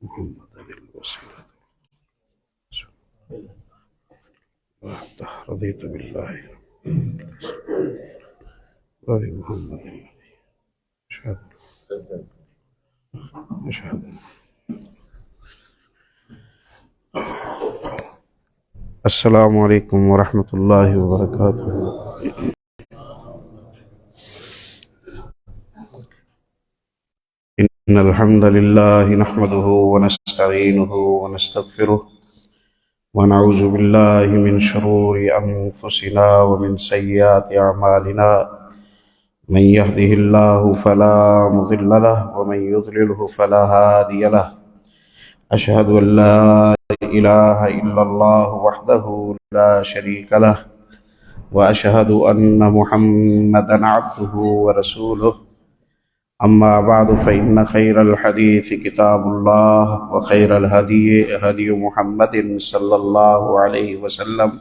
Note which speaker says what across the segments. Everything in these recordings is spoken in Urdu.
Speaker 1: محمد الوسيلة وحده رضيت بالله وبمحمد أشهد أشهد السلام علیکم ورحمۃ اللہ وبرکاتہ۔ إن الحمد لله نحمده ونستعينه ونستغفره ونعوذ بالله من شرور أنفسنا ومن سيئات أعمالنا، من يهده الله فلا مضل له ومن يضلله فلا هادي له، أشهد أن لا إله إلا الله وحده لا شريك له، وأشهد أن محمدا عبده ورسوله، أما بعد فإن خير الحديث كتاب الله، وخير الهدي هدي محمد صلى الله عليه وسلم،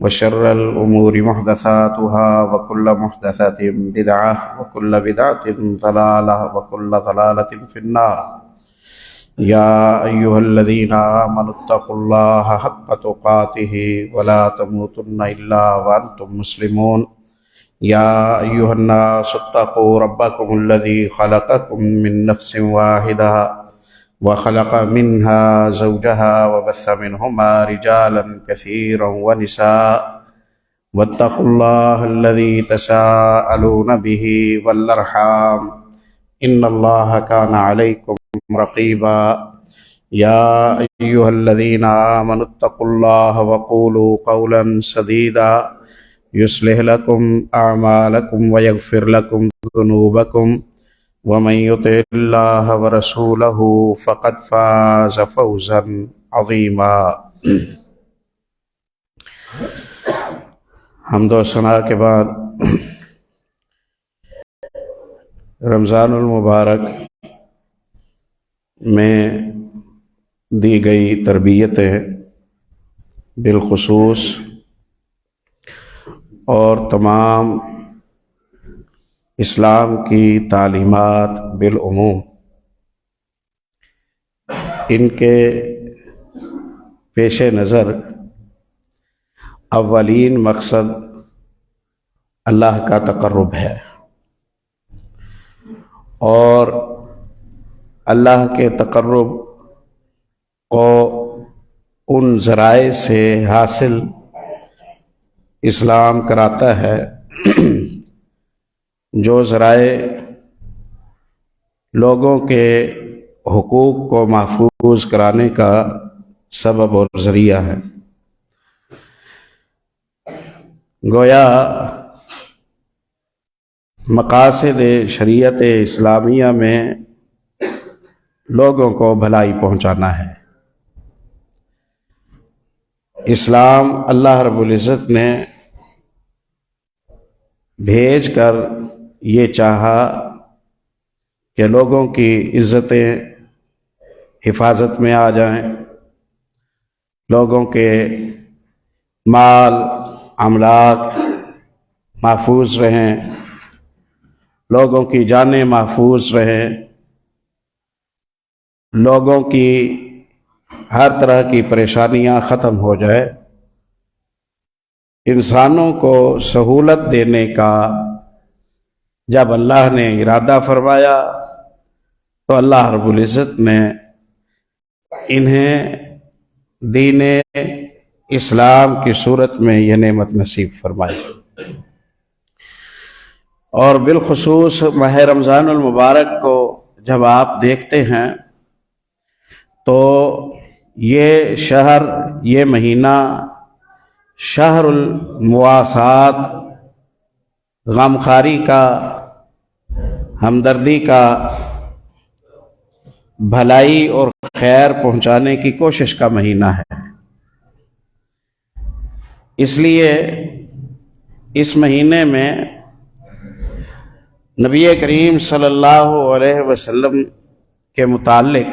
Speaker 1: وشر الأمور محدثاتها، وكل محدثة بدعة، وكل بدعة ضلالة، وكل ضلالة في النار۔ يا أيها الذين آمنوا اتقوا الله حق تقاته ولا تموتن إلا وأنتم مسلمون۔ يا أيها الناس اتقوا ربكم الذي خلقكم من نفس واحدة وخلق منها زوجها وبث منهما رجالا كثيرا ونساء، واتقوا الله الذي تساءلون به والأرحام إن الله كان عليكم رقيبا۔ يا أيها الذين آمنوا اتقوا الله وقولوا قولا سديدا يصلح لكم أعمالكم ويغفر لكم ذنوبكم، ومن يطع الله ورسوله فقد فاز فوزا عظيما۔ حمد و ثنا کے بعد رمضان المبارک میں دی گئی تربیتیں بالخصوص اور تمام اسلام کی تعلیمات بالعموم، ان کے پیش نظر اولین مقصد اللہ کا تقرب ہے، اور اللہ کے تقرب کو ان ذرائع سے حاصل اسلام کراتا ہے جو ذرائع لوگوں کے حقوق کو محفوظ کرانے کا سبب اور ذریعہ ہے۔ گویا مقاصد شریعت اسلامیہ میں لوگوں کو بھلائی پہنچانا ہے۔ اسلام اللہ رب العزت نے بھیج کر یہ چاہا کہ لوگوں کی عزتیں حفاظت میں آ جائیں، لوگوں کے مال املاک محفوظ رہیں، لوگوں کی جانیں محفوظ رہیں، لوگوں کی ہر طرح کی پریشانیاں ختم ہو جائے۔ انسانوں کو سہولت دینے کا جب اللہ نے ارادہ فرمایا تو اللہ رب العزت نے انہیں دین اسلام کی صورت میں یہ نعمت نصیب فرمائی۔ اور بالخصوص ماہ رمضان المبارک کو جب آپ دیکھتے ہیں تو یہ شہر، یہ مہینہ شہر المواسات، غمخواری کا، ہمدردی کا، بھلائی اور خیر پہنچانے کی کوشش کا مہینہ ہے۔ اس لیے اس مہینے میں نبی کریم صلی اللہ علیہ وسلم کے متعلق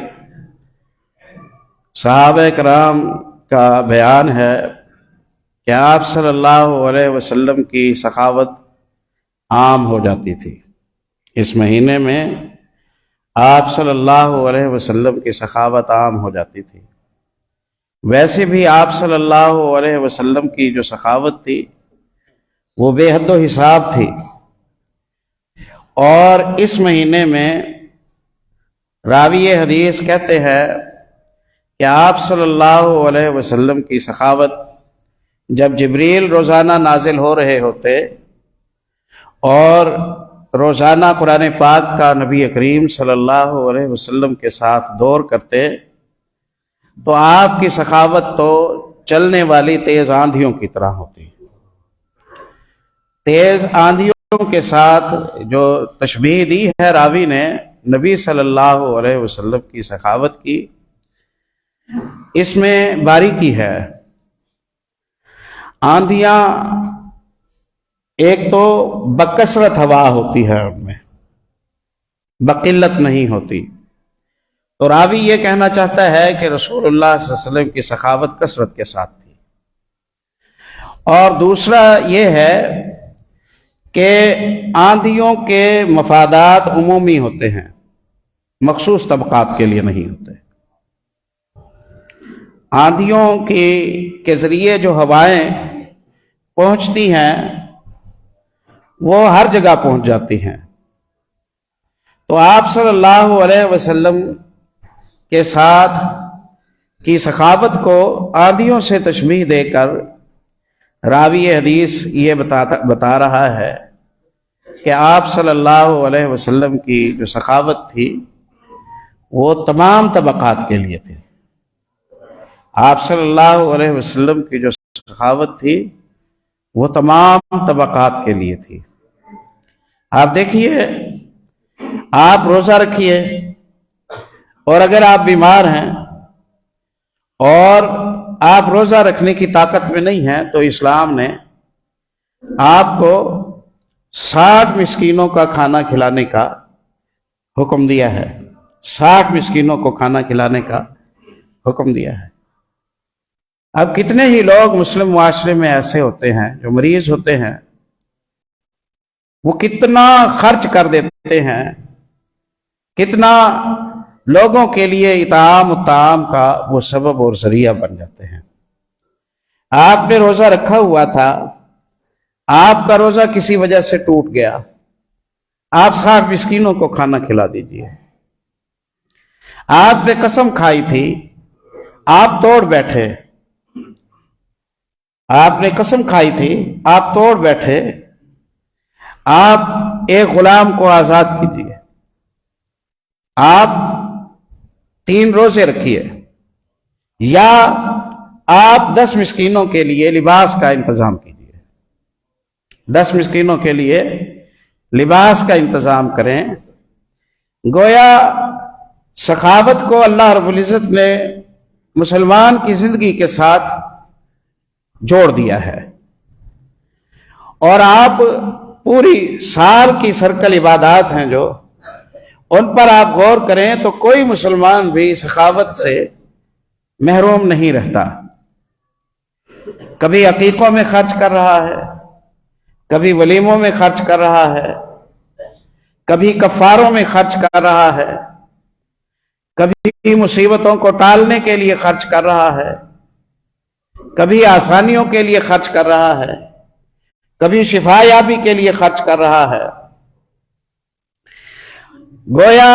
Speaker 1: صحابہ کرام کا بیان ہے کہ آپ صلی اللہ علیہ وسلم کی سخاوت عام ہو جاتی تھی۔ اس مہینے میں آپ صلی اللہ علیہ وسلم کی سخاوت عام ہو جاتی تھی۔ ویسے بھی آپ صلی اللہ علیہ وسلم کی جو سخاوت تھی وہ بے حد و حساب تھی، اور اس مہینے میں راوی حدیث کہتے ہیں کہ آپ صلی اللہ علیہ وسلم کی سخاوت جب جبریل روزانہ نازل ہو رہے ہوتے اور روزانہ قرآن پاک کا نبی کریم صلی اللہ علیہ وسلم کے ساتھ دور کرتے تو آپ کی سخاوت تو چلنے والی تیز آندھیوں کی طرح ہوتی۔ تیز آندھیوں کے ساتھ جو تشبیہ دی ہے راوی نے نبی صلی اللہ علیہ وسلم کی سخاوت کی، اس میں باریکی ہے۔ آندھیاں ایک تو بکثرت ہوا ہوتی ہے، ان میں بقلت نہیں ہوتی، تو راوی یہ کہنا چاہتا ہے کہ رسول اللہ صلی اللہ علیہ وسلم کی سخاوت کثرت کے ساتھ تھی۔ اور دوسرا یہ ہے کہ آندھیوں کے مفادات عمومی ہوتے ہیں، مخصوص طبقات کے لیے نہیں ہوتے۔ آندھیوں کے ذریعے جو ہوائیں پہنچتی ہیں وہ ہر جگہ پہنچ جاتی ہیں، تو آپ صلی اللہ علیہ وسلم کے ساتھ کی سخاوت کو آندھیوں سے تشبیہ دے کر راوی حدیث یہ بتا رہا ہے کہ آپ صلی اللہ علیہ وسلم کی جو سخاوت تھی وہ تمام طبقات کے لیے تھی۔ آپ صلی اللہ علیہ وسلم کی جو سخاوت تھی وہ تمام طبقات کے لیے تھی۔ آپ دیکھیے، آپ روزہ رکھیے، اور اگر آپ بیمار ہیں اور آپ روزہ رکھنے کی طاقت میں نہیں ہیں تو اسلام نے آپ کو 60 مسکینوں کا کھانا کھلانے کا حکم دیا ہے۔ 60 مسکینوں کو کھانا کھلانے کا حکم دیا ہے۔ اب کتنے ہی لوگ مسلم معاشرے میں ایسے ہوتے ہیں جو مریض ہوتے ہیں، وہ کتنا خرچ کر دیتے ہیں، کتنا لوگوں کے لیے اطعام و طعام کا وہ سبب اور ذریعہ بن جاتے ہیں۔ آپ نے روزہ رکھا ہوا تھا، آپ کا روزہ کسی وجہ سے ٹوٹ گیا، آپ 60 مسکینوں کو کھانا کھلا دیجئے۔ آپ نے قسم کھائی تھی، آپ توڑ بیٹھے، آپ نے قسم کھائی تھی، آپ توڑ بیٹھے، آپ ایک غلام کو آزاد کیجئے، آپ 3 روزے رکھیے، یا آپ 10 مسکینوں کے لیے لباس کا انتظام کیجئے، 10 مسکینوں کے لیے لباس کا انتظام کریں۔ گویا سخاوت کو اللہ رب العزت نے مسلمان کی زندگی کے ساتھ جوڑ دیا ہے، اور آپ پوری سال کی سرکل عبادات ہیں جو ان پر آپ غور کریں تو کوئی مسلمان بھی سخاوت سے محروم نہیں رہتا۔ کبھی عقیقوں میں خرچ کر رہا ہے، کبھی ولیموں میں خرچ کر رہا ہے، کبھی کفاروں میں خرچ کر رہا ہے، کبھی مصیبتوں کو ٹالنے کے لیے خرچ کر رہا ہے، کبھی آسانیوں کے لیے خرچ کر رہا ہے، کبھی شفا یابی کے لیے خرچ کر رہا ہے۔ گویا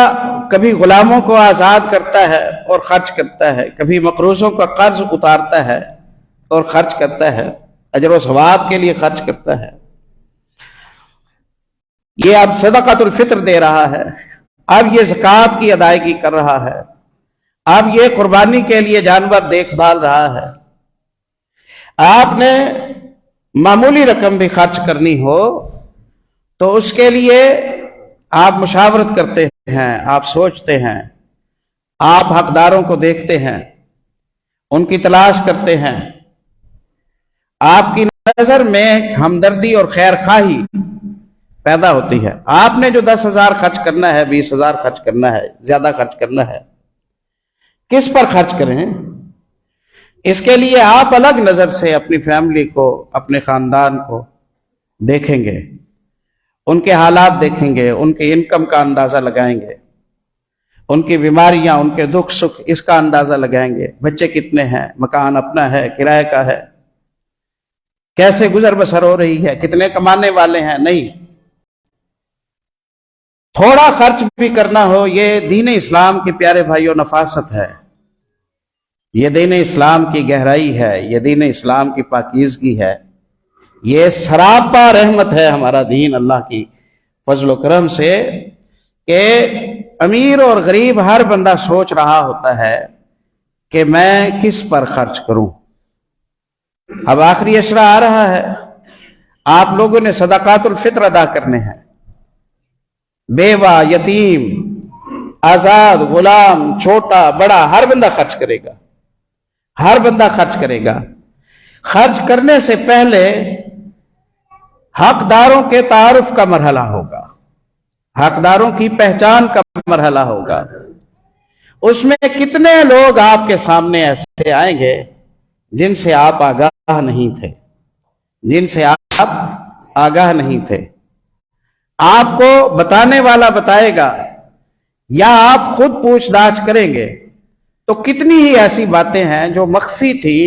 Speaker 1: کبھی غلاموں کو آزاد کرتا ہے اور خرچ کرتا ہے، کبھی مقروضوں کا قرض اتارتا ہے اور خرچ کرتا ہے، اجر و ثواب کے لیے خرچ کرتا ہے۔ یہ اب صدقۃ الفطر دے رہا ہے، اب یہ زکوٰۃ کی ادائیگی کر رہا ہے، اب یہ قربانی کے لیے جانور دیکھ بھال رہا ہے۔ آپ نے معمولی رقم بھی خرچ کرنی ہو تو اس کے لیے آپ مشاورت کرتے ہیں، آپ سوچتے ہیں، آپ حقداروں کو دیکھتے ہیں، ان کی تلاش کرتے ہیں، آپ کی نظر میں ہمدردی اور خیر خواہی پیدا ہوتی ہے۔ آپ نے جو 10,000 خرچ کرنا ہے، 20,000 خرچ کرنا ہے، زیادہ خرچ کرنا ہے، کس پر خرچ کریں؟ اس کے لیے آپ الگ نظر سے اپنی فیملی کو، اپنے خاندان کو دیکھیں گے، ان کے حالات دیکھیں گے، ان کے انکم کا اندازہ لگائیں گے، ان کی بیماریاں، ان کے دکھ سکھ، اس کا اندازہ لگائیں گے۔ بچے کتنے ہیں، مکان اپنا ہے، کرائے کا ہے، کیسے گزر بسر ہو رہی ہے، کتنے کمانے والے ہیں۔ نہیں، تھوڑا خرچ بھی کرنا ہو، یہ دین اسلام کی پیارے بھائیوں نفاست ہے، یہ دین اسلام کی گہرائی ہے، یہ دین اسلام کی پاکیزگی ہے، یہ سراپا رحمت ہے ہمارا دین اللہ کی فضل و کرم سے، کہ امیر اور غریب ہر بندہ سوچ رہا ہوتا ہے کہ میں کس پر خرچ کروں۔ اب آخری اشرا آ رہا ہے، آپ لوگوں نے صدقات الفطر ادا کرنے ہیں۔ بیوہ، یتیم، آزاد، غلام، چھوٹا بڑا ہر بندہ خرچ کرے گا، ہر بندہ خرچ کرے گا۔ خرچ کرنے سے پہلے حقداروں کے تعارف کا مرحلہ ہوگا، حقداروں کی پہچان کا مرحلہ ہوگا۔ اس میں کتنے لوگ آپ کے سامنے ایسے آئیں گے جن سے آپ آگاہ نہیں تھے، جن سے آپ آگاہ نہیں تھے۔ آپ کو بتانے والا بتائے گا یا آپ خود پوچھ تاچھ کریں گے، تو کتنی ہی ایسی باتیں ہیں جو مخفی تھی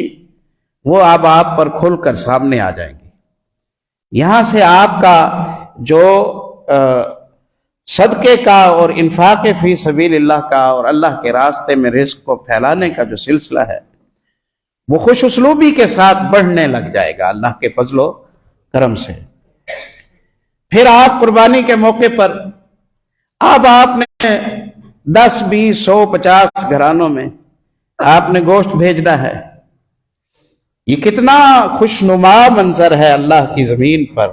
Speaker 1: وہ اب آپ پر کھل کر سامنے آ جائیں گی۔ یہاں سے آپ کا جو صدقے کا اور انفاق فی سبیل اللہ کا اور اللہ کے راستے میں رزق کو پھیلانے کا جو سلسلہ ہے وہ خوش اسلوبی کے ساتھ بڑھنے لگ جائے گا اللہ کے فضل و کرم سے۔ پھر آپ قربانی کے موقع پر اب آپ نے 10، 20، 100، 50 گھرانوں میں آپ نے گوشت بھیجنا ہے۔ یہ کتنا خوشنما منظر ہے اللہ کی زمین پر،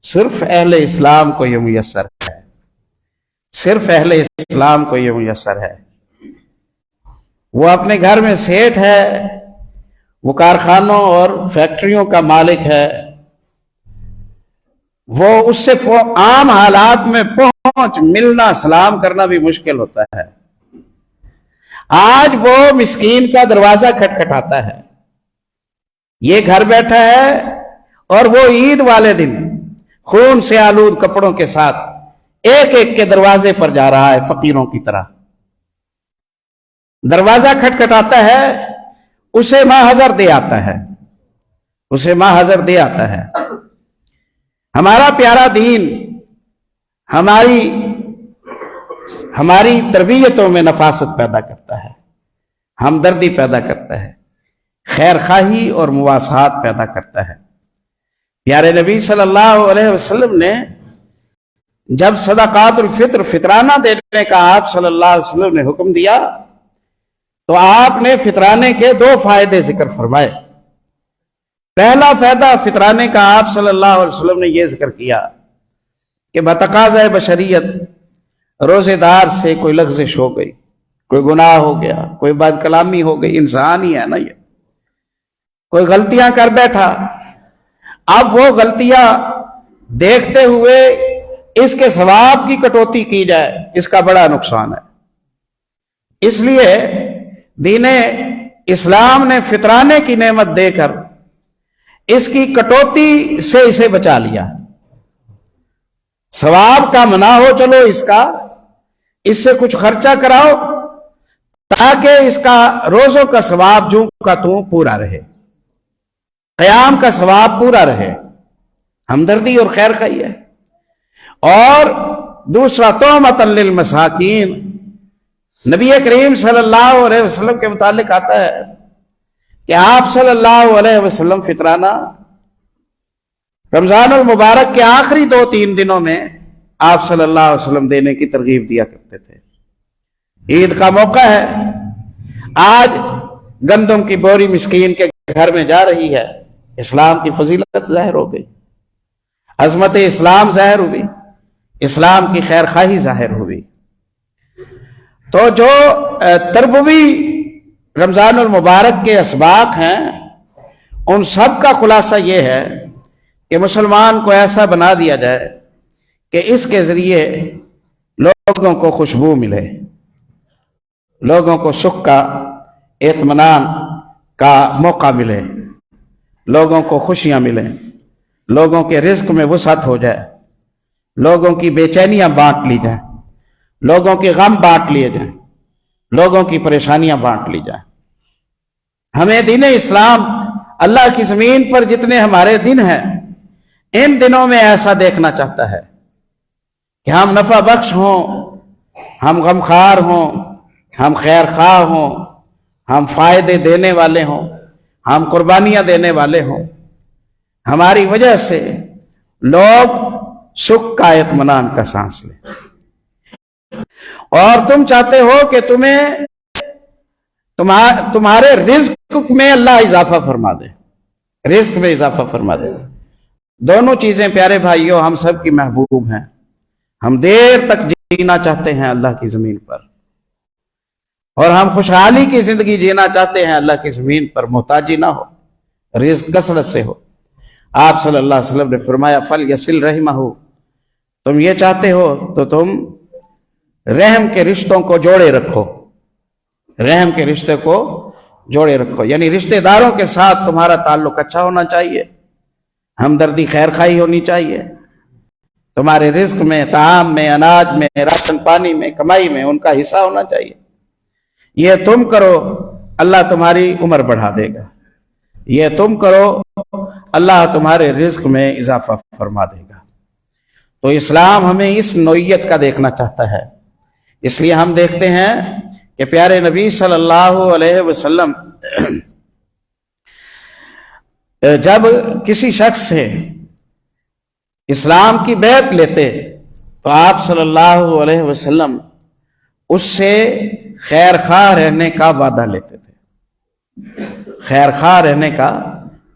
Speaker 1: صرف اہل اسلام کو یہ میسر ہے، صرف اہل اسلام کو یہ میسر ہے۔ وہ اپنے گھر میں سیٹھ ہے، وہ کارخانوں اور فیکٹریوں کا مالک ہے، وہ اس سے عام حالات میں پہنچ ملنا سلام کرنا بھی مشکل ہوتا ہے۔ آج وہ مسکین کا دروازہ کھٹکھٹاتا ہے، یہ گھر بیٹھا ہے اور وہ عید والے دن خون سے آلود کپڑوں کے ساتھ ایک ایک کے دروازے پر جا رہا ہے فقیروں کی طرح۔ دروازہ کھٹکھٹاتا ہے، اسے ماحضر دے آتا ہے، اسے ماحضر دے آتا ہے۔ ہمارا پیارا دین ہماری تربیتوں میں نفاست پیدا کرتا ہے، ہمدردی پیدا کرتا ہے، خیر خواہی اور مواسات پیدا کرتا ہے۔ پیارے نبی صلی اللہ علیہ وسلم نے جب صدقات الفطر فطرانہ دینے کا آپ صلی اللہ علیہ وسلم نے حکم دیا تو آپ نے فطرانے کے 2 فائدے ذکر فرمائے۔ پہلا فائدہ فطرانے کا آپ صلی اللہ علیہ وسلم نے یہ ذکر کیا کہ بتقاضۂ بشریت روزے دار سے کوئی لغزش ہو گئی، کوئی گناہ ہو گیا، کوئی بد کلامی ہو گئی، انسان ہی ہے نا، یہ کوئی غلطیاں کر بیٹھا، اب وہ غلطیاں دیکھتے ہوئے اس کے ثواب کی کٹوتی کی جائے، اس کا بڑا نقصان ہے۔ اس لیے دین اسلام نے فطرانے کی نعمت دے کر اس کی کٹوتی سے اسے بچا لیا۔ ثواب کا منع ہو، چلو اس سے کچھ خرچہ کراؤ تاکہ اس کا روزوں کا ثواب جو کا توں پورا رہے، قیام کا ثواب پورا رہے، ہمدردی اور خیر خواہی ہے۔ اور دوسرا تہمۃ للمساکین، نبی کریم صلی اللہ علیہ وسلم کے متعلق آتا ہے کہ آپ صلی اللہ علیہ وسلم فطرانہ رمضان المبارک کے آخری 2-3 دنوں میں آپ صلی اللہ علیہ وسلم دینے کی ترغیب دیا کرتے تھے۔ عید کا موقع ہے، آج گندم کی بوری مسکین کے گھر میں جا رہی ہے، اسلام کی فضیلت ظاہر ہو گئی، عظمت اسلام ظاہر ہوئی، اسلام کی خیر خواہی ظاہر ہوئی۔ تو جو تربوی رمضان المبارک کے اسباق ہیں ان سب کا خلاصہ یہ ہے کہ مسلمان کو ایسا بنا دیا جائے کہ اس کے ذریعے لوگوں کو خوشبو ملے، لوگوں کو سکھ کا، اطمینان کا موقع ملے، لوگوں کو خوشیاں ملیں، لوگوں کے رزق میں وسعت ہو جائے، لوگوں کی بے چینیاں بانٹ لی جائیں۔ لوگوں کے غم بانٹ لیے جائیں، لوگوں کی پریشانیاں بانٹ لی جائیں۔ ہمیں دین اسلام، اللہ کی زمین پر جتنے ہمارے دن ہیں، ان دنوں میں ایسا دیکھنا چاہتا ہے کہ ہم نفع بخش ہوں، ہم غمخوار ہوں، ہم خیر خواہ ہوں، ہم فائدے دینے والے ہوں، ہم قربانیاں دینے والے ہوں۔ ہماری وجہ سے لوگ سکھ کا اطمینان کا سانس لیں، اور تم چاہتے ہو کہ تمہارے رزق میں اللہ اضافہ فرما دے، رزق میں اضافہ فرما دے۔ دونوں چیزیں پیارے بھائیوں ہم سب کی محبوب ہیں۔ ہم دیر تک جینا چاہتے ہیں اللہ کی زمین پر، اور ہم خوشحالی کی زندگی جینا چاہتے ہیں اللہ کی زمین پر، محتاجی نہ ہو، رزق کثرت سے ہو۔ آپ صلی اللہ علیہ وسلم نے فرمایا فَلْيَصِلْ رَحِمَهُ، تم یہ چاہتے ہو تو تم رحم کے رشتوں کو جوڑے رکھو، رحم کے رشتے کو جوڑے رکھو، یعنی رشتہ داروں کے ساتھ تمہارا تعلق اچھا ہونا چاہیے، ہمدردی خیر خواہی ہونی چاہیے، تمہارے رزق میں، طعام میں، اناج میں، راشن پانی میں، کمائی میں ان کا حصہ ہونا چاہیے۔ یہ تم کرو اللہ تمہاری عمر بڑھا دے گا، یہ تم کرو اللہ تمہارے رزق میں اضافہ فرما دے گا۔ تو اسلام ہمیں اس نوعیت کا دیکھنا چاہتا ہے۔ اس لیے ہم دیکھتے ہیں کہ پیارے نبی صلی اللہ علیہ وسلم جب کسی شخص سے اسلام کی بیعت لیتے تو آپ صلی اللہ علیہ وسلم اس سے خیر خواہ رہنے کا وعدہ لیتے تھے، خیر خواہ رہنے کا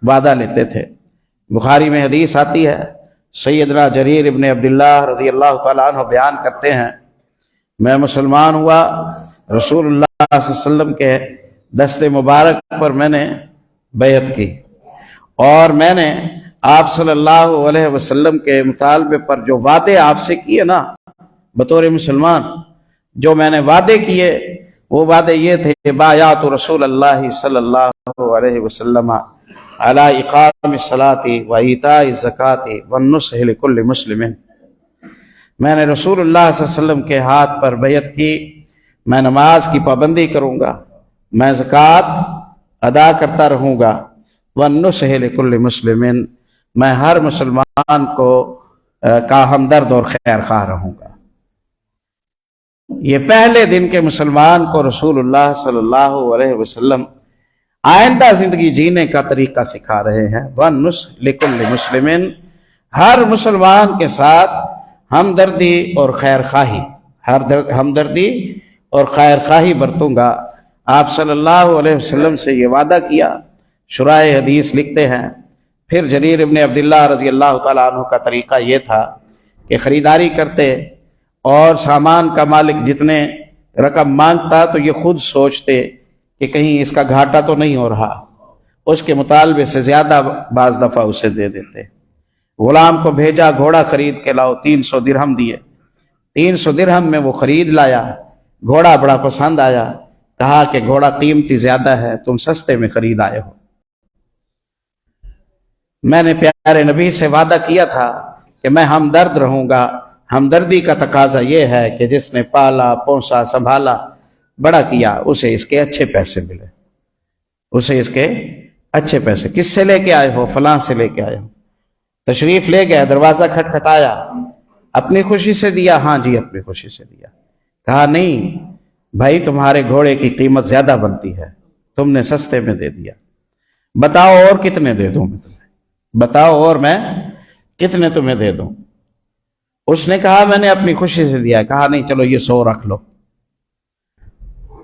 Speaker 1: وعدہ لیتے تھے۔ بخاری میں حدیث آتی ہے، سیدنا جریر ابن عبداللہ رضی اللہ تعالیٰ عنہ بیان کرتے ہیں، میں مسلمان ہوا، رسول اللہ صلی اللہ علیہ وسلم کے دست مبارک پر میں نے بیعت کی، اور میں نے آپ صلی اللہ علیہ وسلم کے مطالبے پر جو وعدے آپ سے کیے نا بطور مسلمان، جو میں نے وعدے کیے وہ وعدے یہ تھے، بایعت رسول اللہ صلی اللہ علیہ وسلم علی اقام الصلاۃ و ایتاء الزکاۃ والنصح لکل مسلم، میں نے رسول اللہ صلی اللہ علیہ وسلم کے ہاتھ پر بیعت کی، میں نماز کی پابندی کروں گا، میں زکوٰۃ ادا کرتا رہوں گا، والنصح لکل مسلم، میں ہر مسلمان کو کا ہمدرد اور خیر خواہ رہوں گا۔ یہ پہلے دن کے مسلمان کو رسول اللہ صلی اللہ علیہ وسلم آئندہ زندگی جینے کا طریقہ سکھا رہے ہیں۔ وَالنُّصْحُ لِكُلِّ مُسْلِمٍ، ہر مسلمان کے ساتھ ہمدردی اور خیر خواہی، ہمدردی اور خیر خواہی برتوں گا۔ آپ صلی اللہ علیہ وسلم سے یہ وعدہ کیا۔ شراح حدیث لکھتے ہیں پھر جریر ابن عبداللہ رضی اللہ تعالیٰ عنہ کا طریقہ یہ تھا کہ خریداری کرتے اور سامان کا مالک جتنے رقم مانگتا تو یہ خود سوچتے کہ کہیں اس کا گھاٹا تو نہیں ہو رہا، اس کے مطالبے سے زیادہ بعض دفعہ اسے دے دیتے۔ غلام کو بھیجا، گھوڑا خرید کے لاؤ، 300 درہم دیے، 300 درہم میں وہ خرید لایا، گھوڑا بڑا پسند آیا، کہا کہ گھوڑا قیمتی زیادہ ہے، تم سستے میں خرید آئے ہو، میں نے پیارے نبی سے وعدہ کیا تھا کہ میں ہمدرد رہوں گا۔ ہمدردی کا تقاضا یہ ہے کہ جس نے پالا، پوسا، سنبھالا، بڑا کیا، اسے اس کے اچھے پیسے ملے، اسے اس کے اچھے پیسے۔ کس سے لے کے آئے ہو؟ فلاں سے لے کے آئے ہو۔ تشریف لے گئے، دروازہ کھٹکھٹایا، اپنی خوشی سے دیا؟ ہاں جی اپنی خوشی سے دیا۔ کہا نہیں بھائی تمہارے گھوڑے کی قیمت زیادہ بنتی ہے، تم نے سستے میں دے دیا، بتاؤ اور کتنے دے دوں میں تمہیں، بتاؤ اور میں کتنے تمہیں دے دوں؟ اس نے کہا میں نے اپنی خوشی سے دیا۔ کہا نہیں چلو یہ 100 رکھ لو۔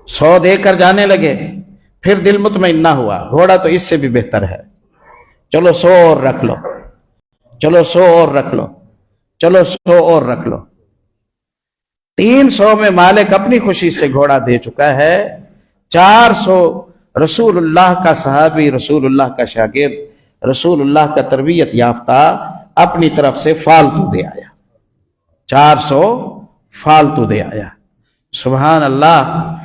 Speaker 1: 100 دے کر جانے لگے، پھر دل مطمئن نہ ہوا، گھوڑا تو اس سے بھی بہتر ہے، چلو 100 اور رکھ لو، چلو 100 اور رکھ لو، چلو 100 اور رکھ لو۔ 300 میں مالک اپنی خوشی سے گھوڑا دے چکا ہے، 400 رسول اللہ کا صحابی، رسول اللہ کا شاگرد، رسول اللہ کا تربیت یافتہ اپنی طرف سے فالتو دے آیا، 400 فالتو دے آیا۔ سبحان اللہ!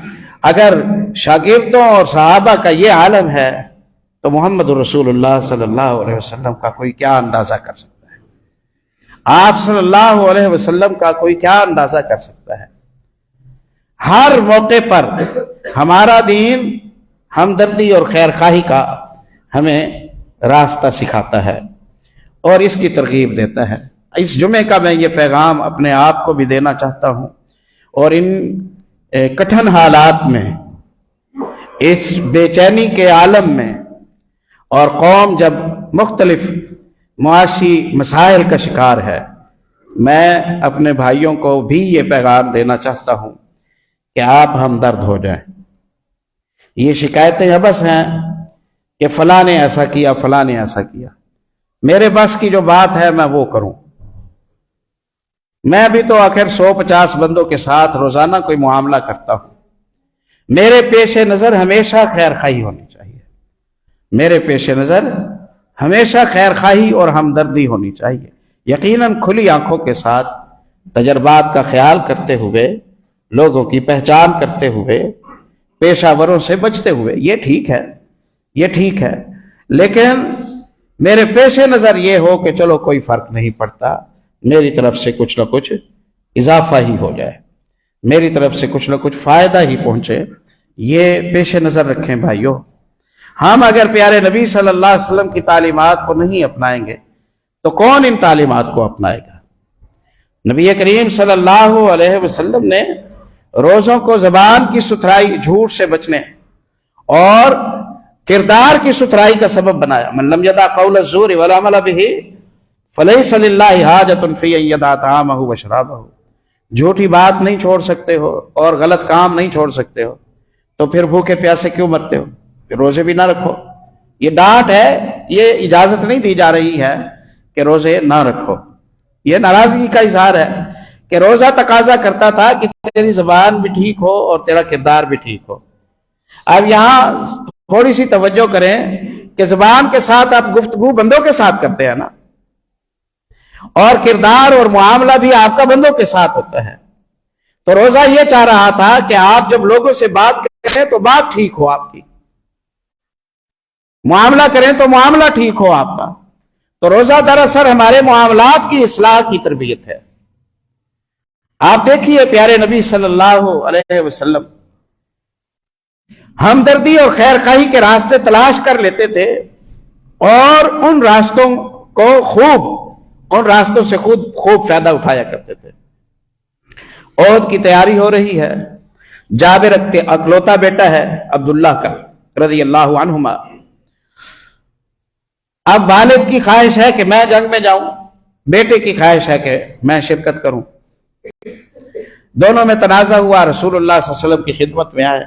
Speaker 1: اگر شاگردوں اور صحابہ کا یہ عالم ہے تو محمد رسول اللہ صلی اللہ علیہ وسلم کا کوئی کیا اندازہ کر سکتا ہے؟ آپ صلی اللہ علیہ وسلم کا کوئی کیا اندازہ کر سکتا ہے؟ ہر موقع پر ہمارا دین ہمدردی اور خیر خواہی کا ہمیں راستہ سکھاتا ہے اور اس کی ترغیب دیتا ہے۔ اس جمعے کا میں یہ پیغام اپنے آپ کو بھی دینا چاہتا ہوں، اور ان کٹھن حالات میں، اس بے چینی کے عالم میں، اور قوم جب مختلف معاشی مسائل کا شکار ہے، میں اپنے بھائیوں کو بھی یہ پیغام دینا چاہتا ہوں کہ آپ ہمدرد ہو جائیں۔ یہ شکایتیں ابس ہیں کہ فلاں نے ایسا کیا، فلاں نے ایسا کیا، میرے بس کی جو بات ہے میں وہ کروں۔ میں بھی تو آخر 150 بندوں کے ساتھ روزانہ کوئی معاملہ کرتا ہوں۔ میرے پیش نظر ہمیشہ خیر خواہی ہونی چاہیے، میرے پیش نظر ہمیشہ خیر خواہی اور ہمدردی ہونی چاہیے، یقیناً کھلی آنکھوں کے ساتھ، تجربات کا خیال کرتے ہوئے، لوگوں کی پہچان کرتے ہوئے، پیشہ وروں سے بچتے ہوئے۔ یہ ٹھیک ہے، یہ ٹھیک ہے، لیکن میرے پیش نظر یہ ہو کہ چلو کوئی فرق نہیں پڑتا، میری طرف سے کچھ نہ کچھ اضافہ ہی ہو جائے، میری طرف سے کچھ نہ کچھ فائدہ ہی پہنچے۔ یہ پیش نظر رکھیں بھائیوں۔ ہم اگر پیارے نبی صلی اللہ علیہ وسلم کی تعلیمات کو نہیں اپنائیں گے تو کون ان تعلیمات کو اپنائے گا؟ نبی کریم صلی اللہ علیہ وسلم نے روزوں کو زبان کی ستھرائی، جھوٹ سے بچنے اور کردار کی ستھرائی کا سبب بنایا۔ من لم یدع قول الزور والعمل به فلیس للہ حاجۃ فی ان یدع طعامہ وشرابہ۔ جھوٹی بات نہیں چھوڑ سکتے ہو اور غلط کام نہیں چھوڑ سکتے ہو تو پھر بھوکے پیاسے کیوں مرتے ہو؟ روزے بھی نہ رکھو۔ یہ ڈانٹ ہے، یہ اجازت نہیں دی جا رہی ہے کہ روزے نہ رکھو۔ یہ ناراضگی کا اظہار ہے کہ روزہ تقاضا کرتا تھا کہ تیری زبان بھی ٹھیک ہو اور تیرا کردار بھی ٹھیک ہو۔ اب یہاں تھوڑی سی توجہ کریں کہ زبان کے ساتھ آپ گفتگو بندوں کے ساتھ کرتے ہیں نا، اور کردار اور معاملہ بھی آپ کا بندوں کے ساتھ ہوتا ہے۔ تو روزہ یہ چاہ رہا تھا کہ آپ جب لوگوں سے بات کریں تو بات ٹھیک ہو آپ کی، معاملہ کریں تو معاملہ ٹھیک ہو آپ کا۔ تو روزہ دراصل ہمارے معاملات کی اصلاح کی تربیت ہے۔ آپ دیکھیے پیارے نبی صلی اللہ علیہ وسلم ہمدردی اور خیر خواہی کے راستے تلاش کر لیتے تھے، اور ان راستوں سے خوب فائدہ اٹھایا کرتے تھے۔ عہد کی تیاری ہو رہی ہے، جابر اکلوتا بیٹا ہے عبداللہ کا رضی اللہ عنہما۔ اب والد کی خواہش ہے کہ میں جنگ میں جاؤں، بیٹے کی خواہش ہے کہ میں شرکت کروں۔ دونوں میں تنازع ہوا، رسول اللہ صلی اللہ علیہ وسلم کی خدمت میں آئے۔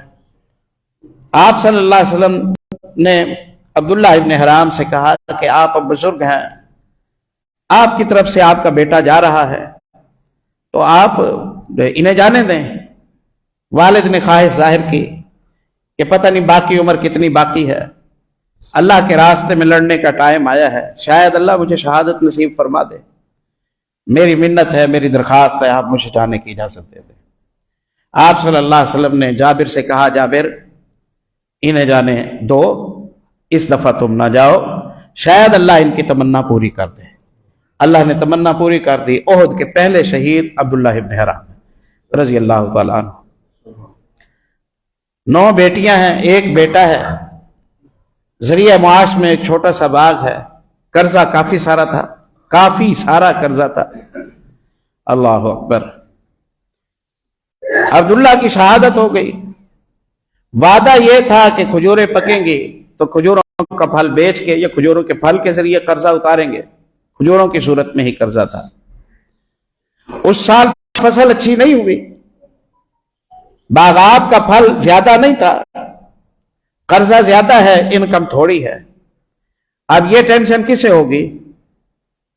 Speaker 1: آپ صلی اللہ علیہ وسلم نے عبداللہ ابن حرام سے کہا کہ آپ اب بزرگ ہیں، آپ کی طرف سے آپ کا بیٹا جا رہا ہے تو آپ انہیں جانے دیں۔ والد نے خواہش ظاہر کی کہ پتہ نہیں باقی عمر کتنی باقی ہے، اللہ کے راستے میں لڑنے کا ٹائم آیا ہے، شاید اللہ مجھے شہادت نصیب فرما دے، میری منت ہے، میری درخواست ہے، آپ مجھے جانے کی اجازت دے دیں۔ آپ صلی اللہ علیہ وسلم نے جابر سے کہا، جابر انہیں جانے دو، اس دفعہ تم نہ جاؤ، شاید اللہ ان کی تمنا پوری کر دے۔ اللہ نے تمنا پوری کر دی۔ احد کے پہلے شہید عبداللہ ابن حرام رضی اللہ تعالیٰ عنہ۔ 9 بیٹیاں ہیں، ایک بیٹا ہے۔ ذریعہ معاش میں ایک چھوٹا سا باغ ہے، قرضہ کافی سارا قرضہ تھا۔ اللہ اکبر۔ عبداللہ کی شہادت ہو گئی۔ وعدہ یہ تھا کہ کھجوریں پکیں گی تو کھجوروں کا پھل بیچ کے یا کھجوروں کے پھل کے ذریعے قرضہ اتاریں گے، کھجوروں کی صورت میں ہی قرضہ تھا۔ اس سال فصل اچھی نہیں ہوئی، باغات کا پھل زیادہ نہیں تھا، قرضہ زیادہ ہے، انکم تھوڑی ہے۔ اب یہ ٹینشن کسے ہوگی؟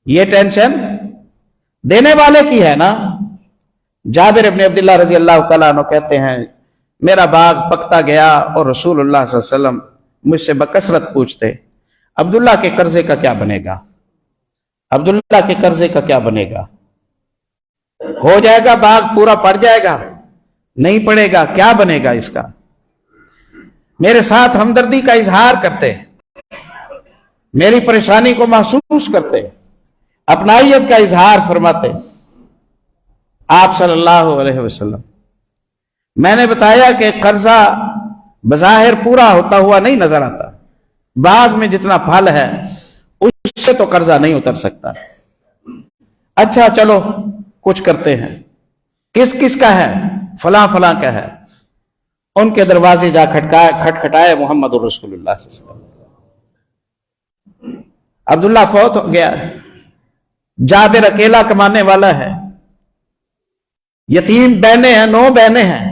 Speaker 1: یہ ٹینشن دینے والے کی ہے نا۔ جابر ابن عبداللہ رضی اللہ تعالیٰ عنہ کہتے ہیں، میرا باغ پکتا گیا اور رسول اللہ صلی اللہ علیہ وسلم مجھ سے بکثرت پوچھتے، عبداللہ کے قرضے کا کیا بنے گا؟ عبداللہ کے قرضے کا کیا بنے گا؟ ہو جائے گا باغ پورا پڑ جائے گا؟ نہیں پڑے گا، کیا بنے گا اس کا؟ میرے ساتھ ہمدردی کا اظہار کرتے، میری پریشانی کو محسوس کرتے، اپنائیت کا اظہار فرماتے آپ صلی اللہ علیہ وسلم۔ میں نے بتایا کہ قرضہ بظاہر پورا ہوتا ہوا نہیں نظر آتا، باغ میں جتنا پھل ہے اس سے تو قرضہ نہیں اتر سکتا۔ اچھا چلو کچھ کرتے ہیں، کس کس کا ہے؟ فلاں فلاں کا ہے۔ ان کے دروازے جا کھٹکھٹائے محمد رسول اللہ صلی اللہ علیہ وسلم۔ عبداللہ فوت ہو گیا، جابر اکیلا کمانے والا ہے، یتیم بہنیں ہیں، 9 بہنیں ہیں۔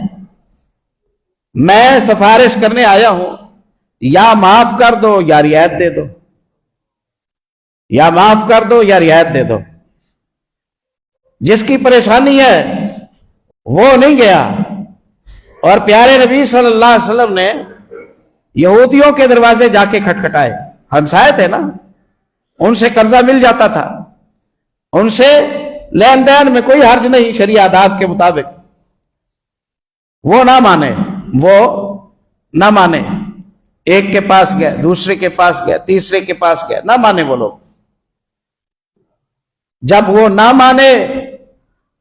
Speaker 1: میں سفارش کرنے آیا ہوں، یا معاف کر دو یا رعایت دے دو، یا معاف کر دو یا رعایت دے دو۔ جس کی پریشانی ہے وہ نہیں گیا، اور پیارے نبی صلی اللہ علیہ وسلم نے یہودیوں کے دروازے جا کے کھٹکھٹائے، ہمسائے تھے نا، ان سے قرضہ مل جاتا تھا، ان سے لین دین میں کوئی حرج نہیں شرعی آداب کے مطابق۔ وہ نہ مانے، وہ نہ مانے، ایک کے پاس گئے، دوسرے کے پاس گئے، تیسرے کے پاس گئے، نہ مانے وہ لوگ۔ جب وہ نہ مانے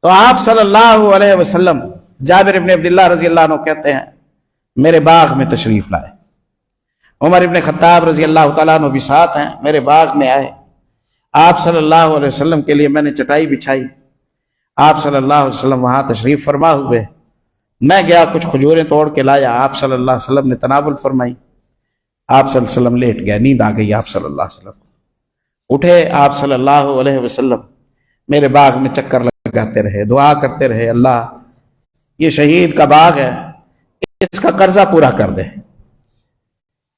Speaker 1: تو آپ صلی اللہ علیہ وسلم، جابر ابن عبداللہ رضی اللہ عنہ کہتے ہیں، میرے باغ میں تشریف لائے۔ عمر ابن خطاب رضی اللہ تعالیٰ عنہ بھی ساتھ ہیں، میرے باغ میں آئے۔ آپ صلی اللہ علیہ وسلم کے لیے میں نے چٹائی بچھائی، آپ صلی اللہ علیہ وسلم وہاں تشریف فرما ہوئے۔ میں گیا کچھ کھجوریں توڑ کے لایا، آپ صلی اللہ علیہ وسلم نے تناول فرمائی، آپ صلی اللہ علیہ وسلم لیٹ گئے، نیند آ گئی آپ صلی اللہ علیہ وسلم۔ اٹھے آپ صلی اللہ علیہ وسلم، میرے باغ میں چکر لگاتے رہے، دعا کرتے رہے، اللہ یہ شہید کا باغ ہے، اس کا قرضہ پورا کر دے،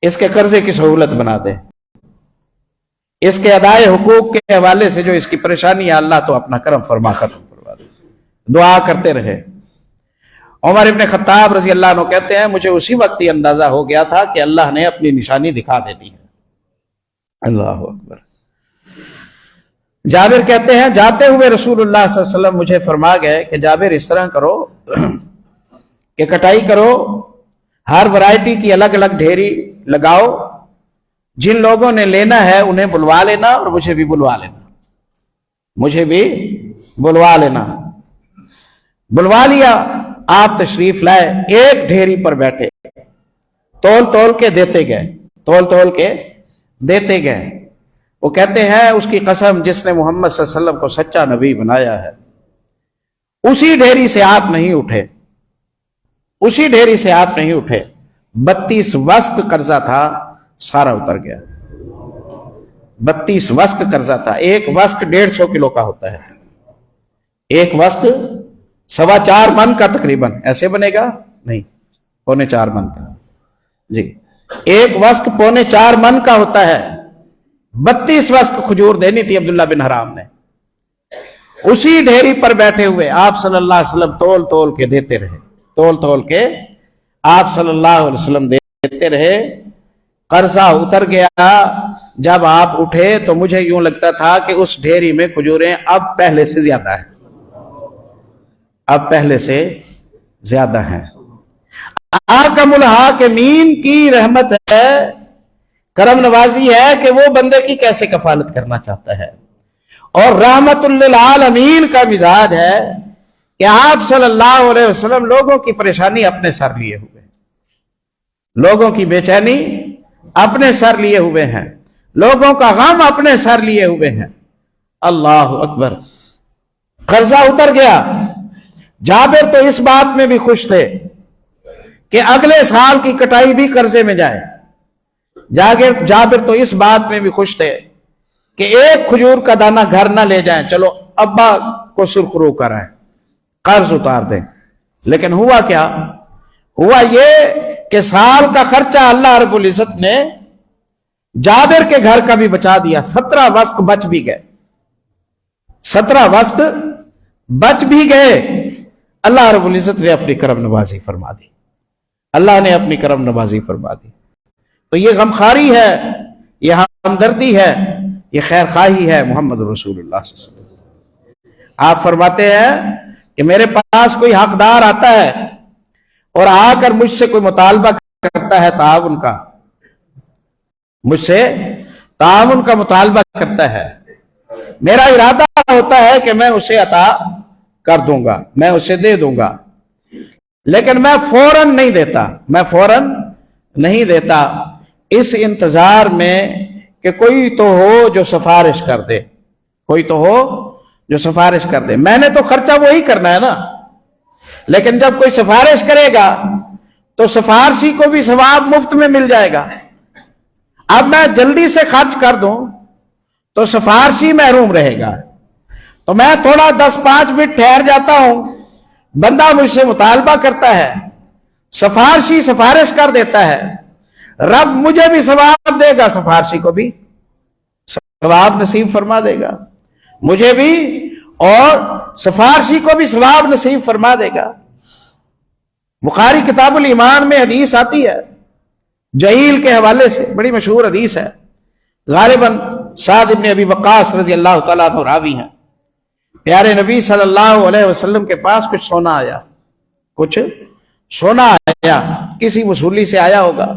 Speaker 1: اس کے قرضے کی سہولت بنا دے، اس کے ادائے حقوق کے حوالے سے جو اس کی پریشانی ہے اللہ تو اپنا کرم فرما ختم کروا دے۔ دعا کرتے رہے۔ عمر ابن خطاب رضی اللہ عنہ کہتے ہیں، مجھے اسی وقت ہی اندازہ ہو گیا تھا کہ اللہ نے اپنی نشانی دکھا دینی ہے۔ اللہ اکبر۔ جابر کہتے ہیں، جاتے ہوئے رسول اللہ صلی اللہ علیہ وسلم مجھے فرما گئے کہ جابر اس طرح کرو کہ کٹائی کرو، ہر ورائٹی کی الگ الگ ڈھیری لگاؤ، جن لوگوں نے لینا ہے انہیں بلوا لینا اور مجھے بھی بلوا لینا، مجھے بھی بلوا لینا۔ بلوا لیا، آپ تشریف لائے، ایک ڈھیری پر بیٹھے، تول تول کے دیتے گئے، تول تول کے دیتے گئے۔ وہ کہتے ہیں اس کی قسم جس نے محمد صلی اللہ علیہ وسلم کو سچا نبی بنایا ہے، اسی ڈھیری سے آپ نہیں اٹھے، اسی ڈھیری سے آپ نہیں اٹھے۔ 32 وسق قرضہ تھا، سارا اتر گیا۔ 32 وسق قرضہ تھا، ایک وسق 150 کلو کا ہوتا ہے، ایک وسق 4.25 من کا تقریباً، ایسے بنے گا نہیں، 4.25 من کا، جی ایک وسق 4.25 من کا ہوتا ہے۔ 32 وسق کھجور دینی تھی عبداللہ بن حرام نے۔ اسی ڈھیری پر بیٹھے ہوئے آپ صلی اللہ علیہ وسلم تول تول کے دیتے رہے، تول تول کے آپ صلی اللہ علیہ وسلم دیتے رہے۔ قرضہ اتر گیا۔ جب آپ اٹھے تو مجھے یوں لگتا تھا کہ اس ڈھیری میں کھجوریں اب پہلے سے زیادہ ہیں، اب پہلے سے زیادہ ہیں۔ آکم الحاکمین کی رحمت ہے، کرم نوازی ہے کہ وہ بندے کی کیسے کفالت کرنا چاہتا ہے، اور رحمت للعالمین کا مزاج ہے کہ آپ صلی اللہ علیہ وسلم لوگوں کی پریشانی اپنے سر لیے ہوئے، لوگوں کی بے چینی اپنے سر لیے ہوئے ہیں، لوگوں کا غم اپنے سر لیے ہوئے ہیں۔ اللہ اکبر۔ قرضہ اتر گیا۔ جابر تو اس بات میں بھی خوش تھے کہ اگلے سال کی کٹائی بھی قرضے میں جائے۔ جابر تو اس بات میں بھی خوش تھے کہ ایک کھجور کا دانہ گھر نہ لے جائیں، چلو ابا کو سرخرو کرائیں، قرض اتار دیں۔ لیکن ہوا کیا؟ ہوا یہ کہ سال کا خرچہ اللہ رب العزت نے جابر کے گھر کا بھی بچا دیا۔ 17 وسق بچ بھی گئے، 17 وسق بچ بھی گئے۔ اللہ رب العزت نے اپنی کرم نوازی فرما دی، اللہ نے اپنی کرم نوازی فرما دی۔ تو یہ غمخواری ہے، یہ ہمدردی ہے، یہ خیر خواہی ہے محمد رسول اللہ صلی اللہ علیہ وسلم۔ آپ فرماتے ہیں کہ میرے پاس کوئی حقدار آتا ہے اور آ کر مجھ سے کوئی مطالبہ کرتا ہے تعاون کا، مجھ سے تعاون کا مطالبہ کرتا ہے، میرا ارادہ ہوتا ہے کہ میں اسے عطا کر دوں گا، میں اسے دے دوں گا۔ لیکن میں فوراً نہیں دیتا، میں فوراً نہیں دیتا، اس انتظار میں کہ کوئی تو ہو جو سفارش کر دے، کوئی تو ہو جو سفارش کر دے۔ میں نے تو خرچہ وہی کرنا ہے نا، لیکن جب کوئی سفارش کرے گا تو سفارشی کو بھی ثواب مفت میں مل جائے گا۔ اب میں جلدی سے خرچ کر دوں تو سفارشی محروم رہے گا، تو میں تھوڑا 10-5 منٹ ٹھہر جاتا ہوں، بندہ مجھ سے مطالبہ کرتا ہے، سفارشی سفارش کر دیتا ہے، رب مجھے بھی ثواب دے گا، سفارشی کو بھی ثواب نصیب فرما دے گا، مجھے بھی اور سفارشی کو بھی ثواب نصیب فرما دے گا۔ بخاری کتاب الایمان میں حدیث آتی ہے جہیل کے حوالے سے، بڑی مشہور حدیث ہے، غالباً سعد بن ابی وقاص رضی اللہ تعالیٰ عنہ راوی ہیں۔ پیارے نبی صلی اللہ علیہ وسلم کے پاس کچھ سونا آیا، کچھ سونا آیا، کسی وصولی سے آیا ہوگا،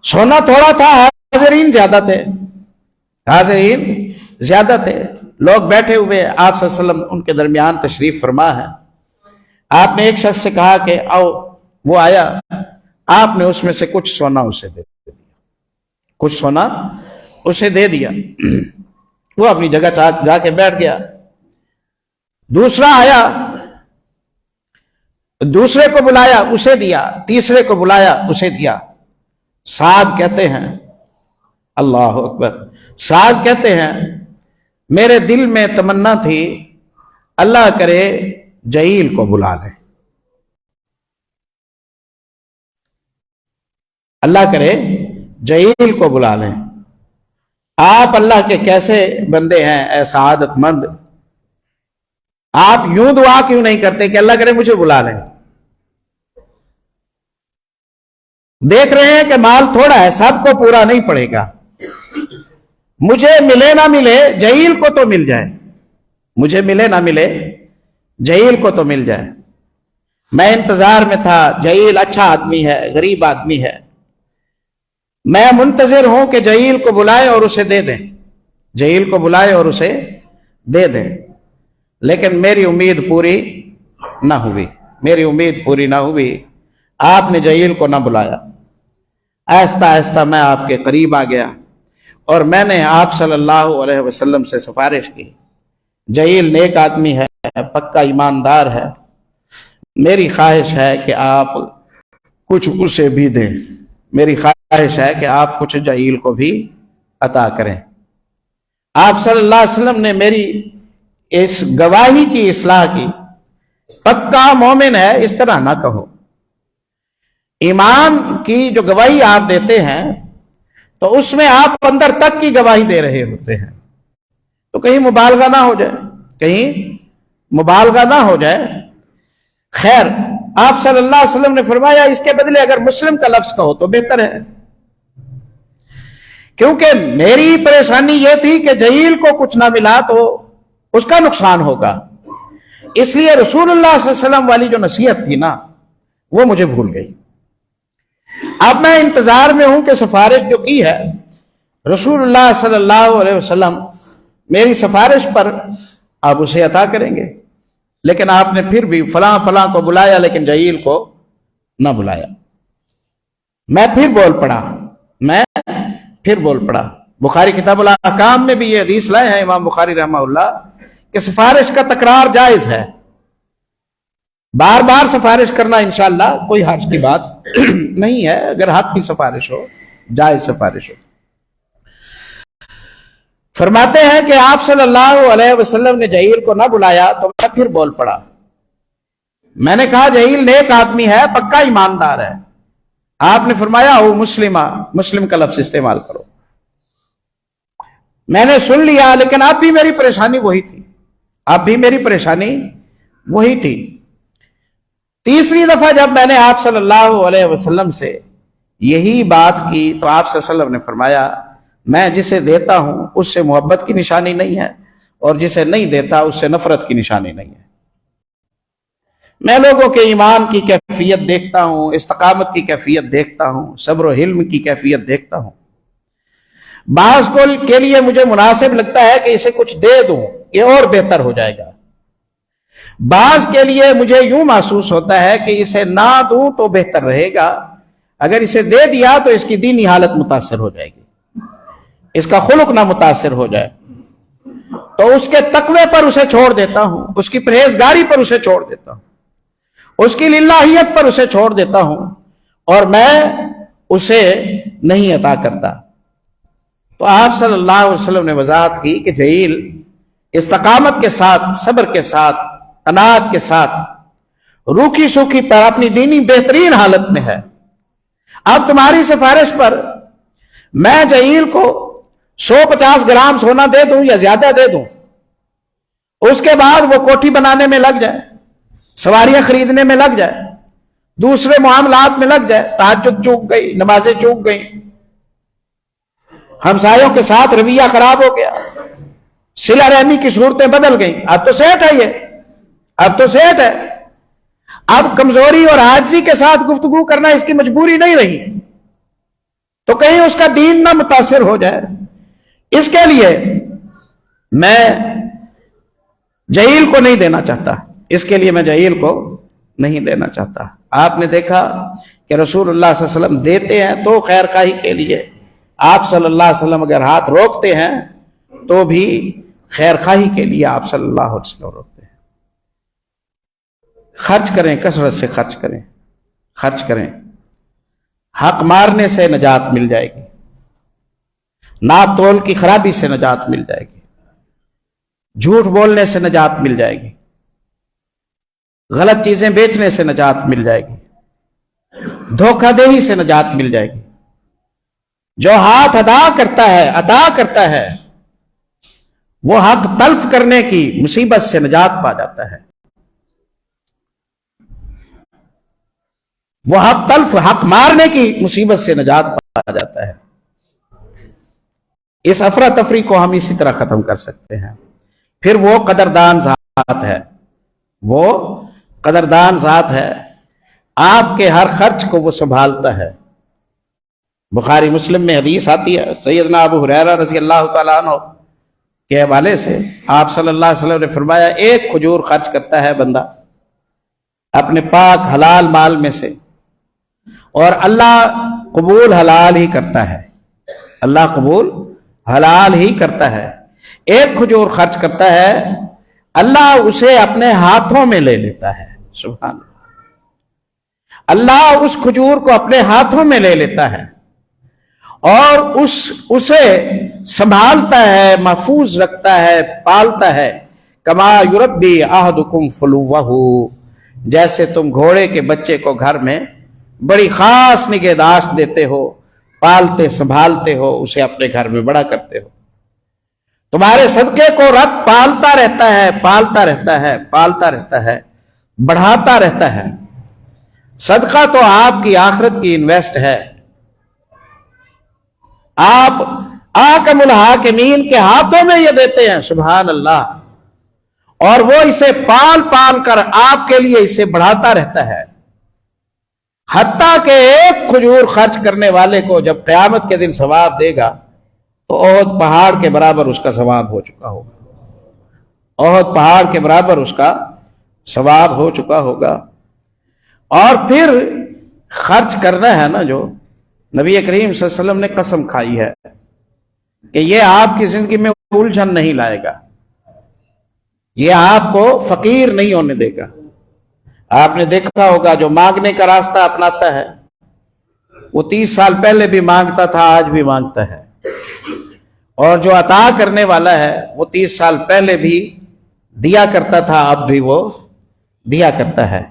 Speaker 1: سونا تھوڑا تھا، حاضرین زیادہ تھے، حاضرین زیادہ تھے، لوگ بیٹھے ہوئے، آپ صلی اللہ علیہ وسلم ان کے درمیان تشریف فرما ہے۔ آپ نے ایک شخص سے کہا کہ آؤ، وہ آیا، آپ نے اس میں سے کچھ سونا اسے دے دیا، کچھ سونا اسے دے دیا، وہ اپنی جگہ جا کے بیٹھ گیا۔ دوسرا آیا، دوسرے کو بلایا، اسے دیا، تیسرے کو بلایا، اسے دیا۔ سعد کہتے ہیں، اللہ اکبر، سعد کہتے ہیں میرے دل میں تمنا تھی اللہ کرے جہیل کو بلا لے، اللہ کرے جہیل کو بلا لیں۔ آپ اللہ کے کیسے بندے ہیں اے سعادت مند، آپ یوں دعا کیوں نہیں کرتے کہ اللہ کرے مجھے بلا لیں؟ دیکھ رہے ہیں کہ مال تھوڑا ہے، سب کو پورا نہیں پڑے گا، مجھے ملے نہ ملے جہیل کو تو مل جائے، مجھے ملے نہ ملے جہیل کو تو مل جائے۔ میں انتظار میں تھا، جہیل اچھا آدمی ہے، غریب آدمی ہے، میں منتظر ہوں کہ جہیل کو بلائے اور اسے دے دیں، جہیل کو بلائے اور اسے دے دیں، لیکن میری امید پوری نہ ہوئی، میری امید پوری نہ ہوئی، آپ نے جہیل کو نہ بلایا۔ آہستہ آہستہ میں آپ کے قریب آ گیا اور میں نے آپ صلی اللہ علیہ وسلم سے سفارش کی، جہیل نیک آدمی ہے، پکا ایماندار ہے، میری خواہش ہے کہ آپ کچھ اسے بھی دیں، میری خواہش ہے کہ آپ کچھ جہیل کو بھی عطا کریں۔ آپ صلی اللہ علیہ وسلم نے میری اس گواہی کی اصلاح کی، پکا مومن ہے اس طرح نہ کہو، ایمان کی جو گواہی آپ دیتے ہیں تو اس میں آپ اندر تک کی گواہی دے رہے ہوتے ہیں، تو کہیں مبالغہ نہ ہو جائے، کہیں مبالغہ نہ ہو جائے۔ خیر، آپ صلی اللہ علیہ وسلم نے فرمایا اس کے بدلے اگر مسلم کا لفظ کہو تو بہتر ہے، کیونکہ میری پریشانی یہ تھی کہ جہیل کو کچھ نہ ملا تو اس کا نقصان ہوگا، اس لیے رسول اللہ صلی اللہ علیہ وسلم والی جو نصیحت تھی نا وہ مجھے بھول گئی۔ اب میں انتظار میں ہوں کہ سفارش جو کی ہے رسول اللہ صلی اللہ علیہ وسلم میری سفارش پر آپ اسے عطا کریں گے، لیکن آپ نے پھر بھی فلاں فلاں کو بلایا لیکن جہیل کو نہ بلایا۔ میں پھر بول پڑا، بخاری کتاب الاحکام میں بھی یہ حدیث لائے ہیں امام بخاری رحمہ اللہ کہ سفارش کا تکرار جائز ہے، بار بار سفارش کرنا انشاءاللہ کوئی حرج کی بات نہیں ہے، اگر حق کی سفارش ہو، جائز سفارش ہو۔ فرماتے ہیں کہ آپ صلی اللہ علیہ وسلم نے جہیل کو نہ بلایا تو میں پھر بول پڑا، میں نے کہا جہیل نیک آدمی ہے، پکا ایماندار ہے۔ آپ نے فرمایا او مسلمہ، مسلم کا لفظ استعمال کرو۔ میں نے سن لیا، لیکن اب بھی میری پریشانی وہی تھی، اب بھی میری پریشانی وہی تھی۔ تیسری دفعہ جب میں نے آپ صلی اللہ علیہ وسلم سے یہی بات کی تو آپ صلی اللہ علیہ وسلم نے فرمایا میں جسے دیتا ہوں اس سے محبت کی نشانی نہیں ہے اور جسے نہیں دیتا اس سے نفرت کی نشانی نہیں ہے۔ میں لوگوں کے ایمان کی کیفیت دیکھتا ہوں، استقامت کی کیفیت دیکھتا ہوں، صبر و حلم کی کیفیت دیکھتا ہوں۔ بعض کے لیے مجھے مناسب لگتا ہے کہ اسے کچھ دے دوں، یہ اور بہتر ہو جائے گا۔ بعض کے لیے مجھے یوں محسوس ہوتا ہے کہ اسے نہ دوں تو بہتر رہے گا، اگر اسے دے دیا تو اس کی دینی حالت متاثر ہو جائے گی، اس کا خلق نہ متاثر ہو جائے، تو اس کے تقوی پر اسے چھوڑ دیتا ہوں، اس کی پرہیزگاری پر اسے چھوڑ دیتا ہوں، اس کی للہیت پر اسے چھوڑ دیتا ہوں، اور میں اسے نہیں عطا کرتا۔ تو آپ صلی اللہ علیہ وسلم نے وضاحت کی کہ جلیل استقامت کے ساتھ، صبر کے ساتھ، قناعت کے ساتھ، روکھی سوکھی پر اپنی دینی بہترین حالت میں ہے۔ اب تمہاری سفارش پر میں جلیل کو 150 گرام سونا دے دوں یا زیادہ دے دوں، اس کے بعد وہ کوٹھی بنانے میں لگ جائے، سواریاں خریدنے میں لگ جائے، دوسرے معاملات میں لگ جائے، تہجد چوک گئی، نمازیں چوک گئی، ہمسایوں کے ساتھ رویہ خراب ہو گیا، صلہ رحمی کی صورتیں بدل گئیں، اب تو سیٹ ہے، اب تو سیٹ ہے، اب کمزوری اور عاجزی کے ساتھ گفتگو کرنا اس کی مجبوری نہیں رہی، تو کہیں اس کا دین نہ متاثر ہو جائے۔ اس کے لیے میں جلیل کو نہیں دینا چاہتا، اس کے لیے میں جلیل کو نہیں دینا چاہتا۔ آپ نے دیکھا کہ رسول اللہ صلی اللہ علیہ وسلم دیتے ہیں تو خیر خواہی کے لیے، آپ صلی اللہ علیہ وسلم اگر ہاتھ روکتے ہیں تو بھی خیر خواہی کے لیے آپ صلی اللہ علیہ وسلم روکتے ہیں۔ خرچ کریں، کثرت سے خرچ کریں، خرچ کریں، حق مارنے سے نجات مل جائے گی، ناپ تول کی خرابی سے نجات مل جائے گی، جھوٹ بولنے سے نجات مل جائے گی، غلط چیزیں بیچنے سے نجات مل جائے گی، دھوکہ دہی سے نجات مل جائے گی۔ جو ہاتھ عطا کرتا ہے وہ حق تلف کرنے کی مصیبت سے نجات پا جاتا ہے، وہ حق مارنے کی مصیبت سے نجات پا جاتا ہے۔ اس افراتفری کو ہم اسی طرح ختم کر سکتے ہیں۔ پھر وہ قدردان ذات ہے، وہ قدردان ذات ہے، آپ کے ہر خرچ کو وہ سنبھالتا ہے۔ بخاری مسلم میں حدیث آتی ہے سیدنا ابو ہریرہ رضی اللہ تعالیٰ عنہ کے حوالے سے، آپ صلی اللہ علیہ وسلم نے فرمایا، ایک کھجور خرچ کرتا ہے بندہ اپنے پاک حلال مال میں سے، اور اللہ قبول حلال ہی کرتا ہے، اللہ قبول حلال ہی کرتا ہے۔ ایک کھجور خرچ کرتا ہے، اللہ اسے اپنے ہاتھوں میں لے لیتا ہے، سبحان اللہ، اللہ اس کھجور کو اپنے ہاتھوں میں لے لیتا ہے اور اسے سنبھالتا ہے، محفوظ رکھتا ہے، پالتا ہے۔ کما یربی احدکم فلوہ، جیسے تم گھوڑے کے بچے کو گھر میں بڑی خاص نگہداشت دیتے ہو، پالتے سنبھالتے ہو، اسے اپنے گھر میں بڑا کرتے ہو، تمہارے صدقے کو رب پالتا رہتا ہے، پالتا رہتا ہے، پالتا رہتا ہے، بڑھاتا رہتا ہے۔ صدقہ تو آپ کی آخرت کی انویسٹ ہے، آپ آکم الحاکمین کے ہاتھوں میں یہ دیتے ہیں، سبحان اللہ، اور وہ اسے پال پال کر آپ کے لیے اسے بڑھاتا رہتا ہے، حتیٰ کہ ایک کھجور خرچ کرنے والے کو جب قیامت کے دن ثواب دے گا تو احد پہاڑ کے برابر اس کا ثواب ہو چکا ہوگا، احد پہاڑ کے برابر اس کا ثواب ہو چکا ہوگا۔ اور پھر خرچ کرنا ہے نا، جو نبی کریم صلی اللہ علیہ وسلم نے قسم کھائی ہے کہ یہ آپ کی زندگی میں الجھن نہیں لائے گا، یہ آپ کو فقیر نہیں ہونے دے گا۔ آپ نے دیکھا ہوگا جو مانگنے کا راستہ اپناتا ہے وہ 30 سال پہلے بھی مانگتا تھا، آج بھی مانگتا ہے، اور جو عطا کرنے والا ہے وہ 30 سال پہلے بھی دیا کرتا تھا، اب بھی وہ دیا کرتا ہے۔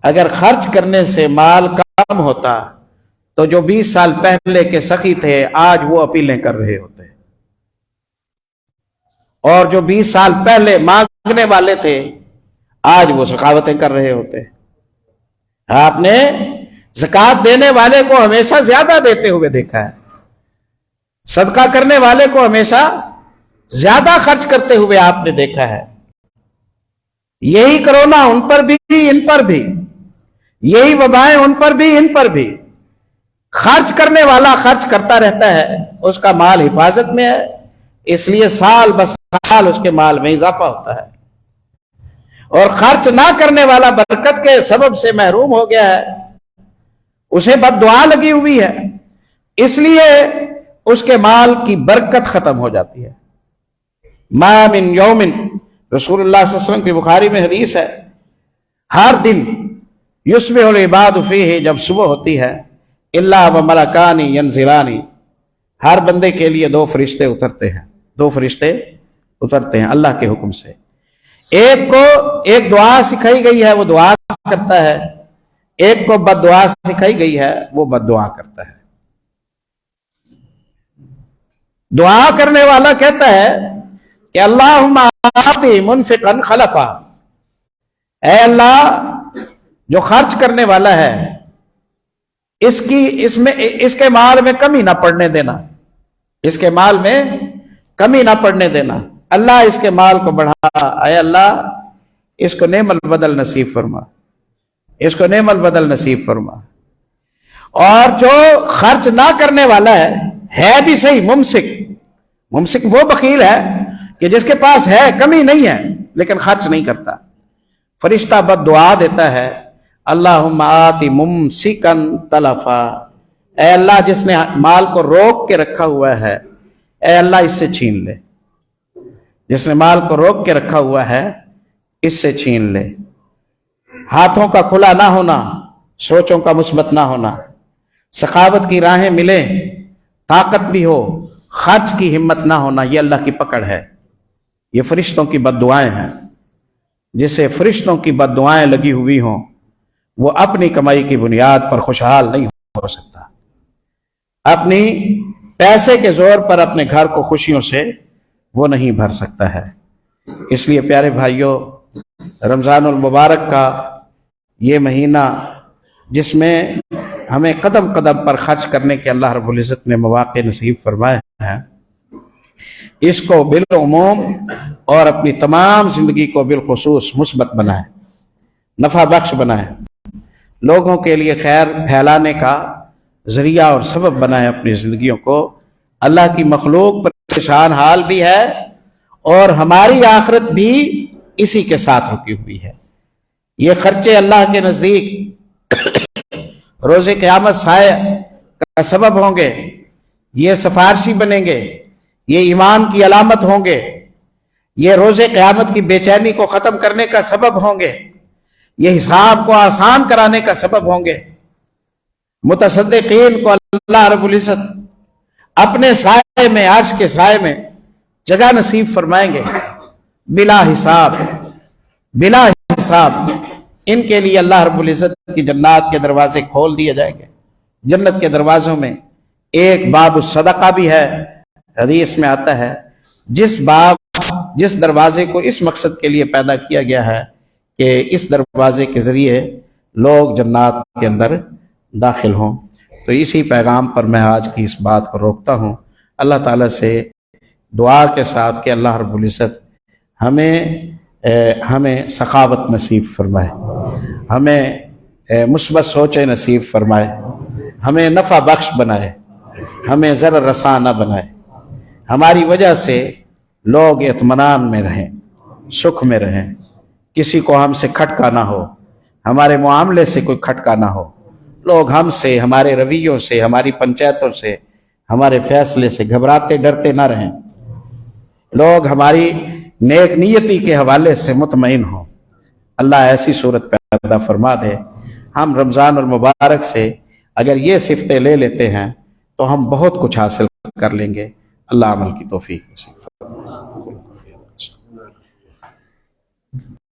Speaker 1: اگر خرچ کرنے سے مال کم ہوتا تو جو 20 سال پہلے کے سخی تھے آج وہ اپیلیں کر رہے ہوتے، اور جو 20 سال پہلے مانگنے والے تھے آج وہ سخاوتیں کر رہے ہوتے۔ آپ نے زکوٰۃ دینے والے کو ہمیشہ زیادہ دیتے ہوئے دیکھا ہے، صدقہ کرنے والے کو ہمیشہ زیادہ خرچ کرتے ہوئے آپ نے دیکھا ہے۔ یہی کرونا ان پر بھی ان پر بھی، یہی وبائیں ان پر بھی ان پر بھی، خرچ کرنے والا خرچ کرتا رہتا ہے، اس کا مال حفاظت میں ہے، اس لیے سال بسال اس کے مال میں اضافہ ہوتا ہے۔ اور خرچ نہ کرنے والا برکت کے سبب سے محروم ہو گیا ہے، اسے بد دعا لگی ہوئی ہے، اس لیے اس کے مال کی برکت ختم ہو جاتی ہے۔ ما من یوم، رسول اللہ صلی اللہ علیہ وسلم کی بخاری میں حدیث ہے، ہر دن یصبح العباد فیہ، جب صبح ہوتی ہے، الا وملکان ینزلان، ہر بندے کے لیے دو فرشتے اترتے ہیں، دو فرشتے اترتے ہیں اللہ کے حکم سے۔ ایک کو ایک دعا سکھائی گئی ہے، وہ دعا کرتا ہے، ایک کو بد دعا سکھائی گئی ہے، وہ بد دعا کرتا ہے۔ دعا کرنے والا کہتا ہے کہ اللہم آتی منفقا خلفا، اے اللہ جو خرچ کرنے والا ہے اس کے مال میں کمی نہ پڑنے دینا، اس کے مال میں کمی نہ پڑنے دینا، اللہ اس کے مال کو بڑھا، اے اللہ اس کو نعم البدل نصیب فرما، اس کو نعم البدل نصیب فرما۔ اور جو خرچ نہ کرنے والا ہے بھی صحیح ممسک، ممسک وہ بخیل ہے کہ جس کے پاس ہے، کمی نہیں ہے لیکن خرچ نہیں کرتا، فرشتہ بد دعا دیتا ہے، اللہم آتی ممسکن تلفا، اے اللہ جس نے مال کو روک کے رکھا ہوا ہے، اے اللہ اس سے چھین لے، جس نے مال کو روک کے رکھا ہوا ہے اس سے چھین لے۔ ہاتھوں کا کھلا نہ ہونا، سوچوں کا مثبت نہ ہونا، سخاوت کی راہیں ملیں، طاقت بھی ہو، خرچ کی ہمت نہ ہونا، یہ اللہ کی پکڑ ہے، یہ فرشتوں کی بد دعائیں ہیں۔ جسے فرشتوں کی بد دعائیں لگی ہوئی ہوں وہ اپنی کمائی کی بنیاد پر خوشحال نہیں ہو سکتا، اپنی پیسے کے زور پر اپنے گھر کو خوشیوں سے وہ نہیں بھر سکتا ہے۔ اس لیے پیارے بھائیوں، رمضان المبارک کا یہ مہینہ جس میں ہمیں قدم قدم پر خرچ کرنے کے اللہ رب العزت نے مواقع نصیب فرمائے ہیں، اس کو بالعموم اور اپنی تمام زندگی کو بالخصوص مثبت بنائے، نفع بخش بنائے، لوگوں کے لیے خیر پھیلانے کا ذریعہ اور سبب بنائے اپنی زندگیوں کو۔ اللہ کی مخلوق پریشان حال بھی ہے اور ہماری آخرت بھی اسی کے ساتھ رکی ہوئی ہے۔ یہ خرچے اللہ کے نزدیک روز قیامت سائے کا سبب ہوں گے، یہ سفارشی بنیں گے، یہ ایمان کی علامت ہوں گے، یہ روز قیامت کی بے چینی کو ختم کرنے کا سبب ہوں گے، یہ حساب کو آسان کرانے کا سبب ہوں گے۔ متصدقین کو اللہ رب العزت اپنے سائے میں، عرش کے سائے میں جگہ نصیب فرمائیں گے، بلا حساب، بلا حساب۔ ان کے لیے اللہ رب العزت کی جنات کے دروازے کھول دیے جائیں گے۔ جنت کے دروازوں میں ایک باب الصدقہ بھی ہے، حدیث میں آتا ہے، جس دروازے کو اس مقصد کے لیے پیدا کیا گیا ہے کہ اس دروازے کے ذریعے لوگ جنات کے اندر داخل ہوں۔ تو اسی پیغام پر میں آج کی اس بات کو روکتا ہوں، اللہ تعالیٰ سے دعا کے ساتھ کہ اللہ رب العزت ہمیں سخاوت نصیب فرمائے، ہمیں مثبت سوچیں نصیب فرمائے، ہمیں نفع بخش بنائے، ہمیں ضرر رساں نہ بنائے، ہماری وجہ سے لوگ اطمینان میں رہیں، سکھ میں رہیں، کسی کو ہم سے کھٹکا نہ ہو، ہمارے معاملے سے کوئی کھٹکا نہ ہو، لوگ ہم سے، ہمارے رویوں سے، ہماری پنچایتوں سے، ہمارے فیصلے سے گھبراتے ڈرتے نہ رہیں، لوگ ہماری نیک نیتی کے حوالے سے مطمئن ہوں۔ اللہ ایسی صورت پیدا فرما دے، ہم رمضان المبارک سے اگر یہ صفتیں لے لیتے ہیں تو ہم بہت کچھ حاصل کر لیں گے۔ اللہ عمل کی توفیق نصیب فرمائے۔